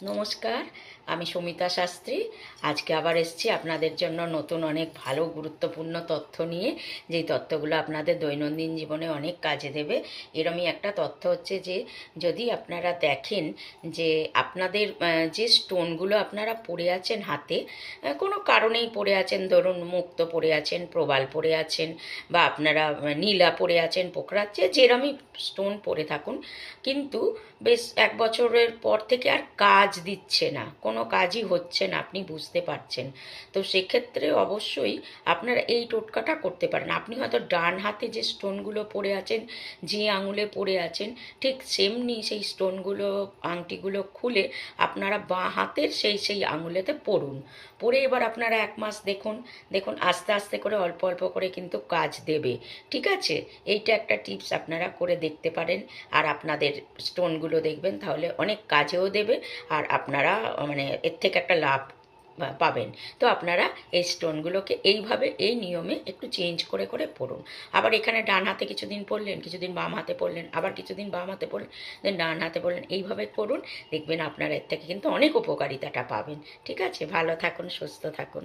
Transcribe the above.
নমস্কার, আমি সমিতা শাস্ত্রী। আজকে আবার এসেছি আপনাদের জন্য নতুন অনেক ভালো গুরুত্বপূর্ণ তথ্য নিয়ে, যেই তথ্যগুলো আপনাদের দৈনন্দিন জীবনে অনেক কাজে দেবে। এরমই একটা তথ্য হচ্ছে যে, যদি আপনারা দেখেন যে আপনাদের যে স্টোনগুলো আপনারা পরে আছেন হাতে, কোনো কারণেই পরে আছেন, ধরুন মুক্ত পরে আছেন, প্রবাল পরে আছেন, বা আপনারা নীলা পরে আছেন, পোখরাজ, যে যেরমই স্টোন পরে থাকুন, কিন্তু বেশ 1 বছরের পর থেকে আর কাজ দিচ্ছে না, কোনো কাজই হচ্ছে না, আপনি বুঝতে পারছেন। তো সেক্ষেত্রে অবশ্যই আপনারা এই টোটকাটা করতে পারেন। আপনি হয়তো ডান হাতে যে স্টোনগুলো পরে আছেন, যে আঙুলে পরে আছেন, ঠিক সেমনি সেই স্টোনগুলো, আংটিগুলো খুলে আপনারা বাঁ হাতের সেই আঙুলেতে পরুন। পরে এবার আপনারা 1 মাস দেখুন, দেখুন আস্তে আস্তে করে অল্প অল্প করে কিন্তু কাজ দেবে। ঠিক আছে, এইটা একটা টিপস আপনারা করে দেখতে পারেন। আর আপনাদের স্টোনগুলো দেখবেন তাহলে অনেক কাজেও দেবে, আর আপনারা মানে এর থেকে একটা লাভ পাবেন। তো আপনারা এই স্টোনগুলোকে এইভাবে, এই নিয়মে একটু চেঞ্জ করে করে পড়ুন। আবার এখানে ডান হাতে কিছুদিন পড়লেন, কিছুদিন বাম হাতে পড়লেন, আবার কিছুদিন বাম হাতে পড়লেন, দেন ডান হাতে পড়লেন, এইভাবে করুন। দেখবেন আপনারা এর থেকে কিন্তু অনেক উপকারিতাটা পাবেন। ঠিক আছে, ভালো থাকুন, সুস্থ থাকুন।